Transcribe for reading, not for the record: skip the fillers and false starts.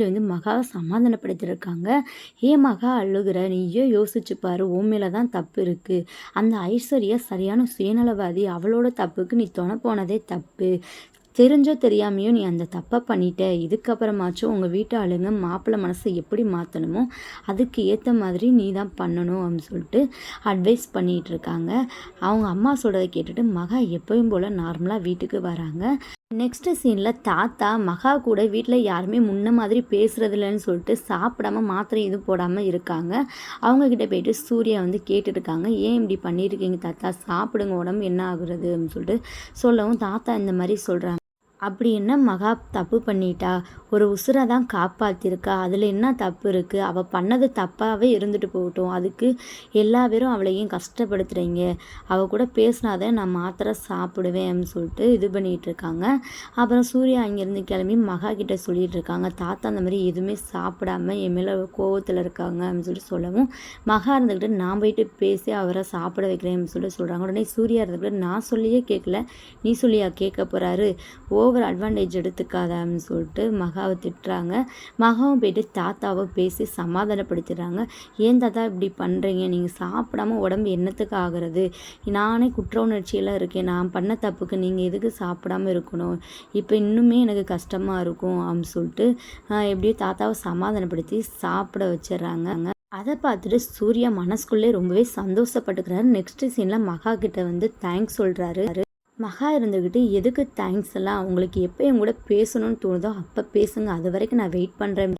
மகாவை சமாதானப்படுத்தியிருக்காங்க. "ஏன் மகா அழுகுற? நீயே யோசிச்சு பாரு. உன் மேல தான் தப்பு இருக்கு. அந்த ஐஸ்வர்யா சரியான சுயநலவாதி. அவளோட தப்புக்கு நீ துணை போனதே தப்பு. தெரிஞ்சோ தெரியாமையோ நீ அந்த தப்பை பண்ணிட்ட. இதுக்கப்புறமாச்சும் உங்கள் வீட்டு ஆளுங்க மாப்பிள்ளை மனசை எப்படி மாற்றணுமோ அதுக்கு ஏற்ற மாதிரி நீ தான் பண்ணணும்" அப்படின்னு சொல்லிட்டு அட்வைஸ் பண்ணிகிட்டு இருக்காங்க. அவங்க அம்மா சொல்கிறத கேட்டுட்டு மகா எப்பயும் போல் நார்மலாக வீட்டுக்கு வராங்க. நெக்ஸ்ட் சீனில் தாத்தா மகா கூட வீட்டில் யாருமே முன்ன மாதிரி பேசுகிறதில்லன்னு சொல்லிட்டு சாப்பிடாம மாத்திரை எதுவும் போடாமல் இருக்காங்க. அவங்கக்கிட்ட போயிட்டு சூர்யா வந்து கேட்டுருக்காங்க, "ஏன் இப்படி பண்ணியிருக்கீங்க தாத்தா? சாப்பிடுங்க, உடம்பு என்ன ஆகுறது?" அப்படின்னு சொல்லிட்டு சொல்லவும் தாத்தா இந்த மாதிரி சொல்கிறாங்க. "அப்படி என்ன மகா தப்பு பண்ணிட்டா? ஒரு உசுரை தான் காப்பாற்றிருக்கா. அதில் என்ன தப்பு இருக்குது? அவள் பண்ணது தப்பாகவே இருந்துட்டு போகட்டும். அதுக்கு எல்லா பேரும் அவளையும் கஷ்டப்படுத்துகிறீங்க. அவள் கூட பேசினாத நான் மாத்திரை சாப்பிடுவேன்" அப்படின்னு சொல்லிட்டு இது பண்ணிகிட்டு இருக்காங்க. அப்புறம் சூர்யா அங்கேருந்து கிளம்பி மகா கிட்ட சொல்லிட்டு இருக்காங்க, "தாத்தா அந்த மாதிரி எதுவுமே சாப்பிடாம என் மேலே கோவத்தில் இருக்காங்க" அப்படின்னு சொல்லிட்டு சொல்லவும் மகா இருந்துக்கிட்டு, "நான் போயிட்டு பேசி அவரை சாப்பிட வைக்கிறேன்" அப்படின்னு சொல்லிட்டு சொல்கிறாங்க. உடனே சூர்யா இருந்துக்கிட்டு, "நான் சொல்லியே கேட்கல, நீ சொல்லியா கேட்க போகிறாரு? ஓவர் அட்வான்டேஜ் எடுத்துக்காத" அப்படின்னு சொல்லிட்டு மகாவை திட்டுறாங்க. மகாவும் போயிட்டு தாத்தாவை பேசி சமாதானப்படுத்திடுறாங்க. "ஏன் தாத்தா இப்படி பண்ணுறீங்க? நீங்கள் சாப்பிடாம உடம்பு என்னத்துக்கு ஆகிறது? நானே குற்ற உணர்ச்சியில் இருக்கேன். நான் பண்ண தப்புக்கு நீங்கள் எதுக்கு சாப்பிடாம இருக்கணும்? இப்போ இன்னுமே எனக்கு கஷ்டமாக இருக்கும்" அப்படின்னு சொல்லிட்டு எப்படியோ தாத்தாவை சமாதானப்படுத்தி சாப்பிட வச்சிடுறாங்க. அதை பார்த்துட்டு சூர்யா மனசுக்குள்ளே ரொம்பவே சந்தோஷப்பட்டுக்கிறாரு. நெக்ஸ்ட் சீனில் மகா கிட்ட வந்து தேங்க்ஸ் சொல்கிறாரு. மகா இருந்துக்கிட்டு, "எதுக்கு தேங்க்ஸ் எல்லாம்? உங்களுக்கு எப்போ என் கூட பேசணும்னு தோணுதோ அப்போ பேசுங்க. அது வரைக்கும் நான் வெயிட் பண்ணுறேன்"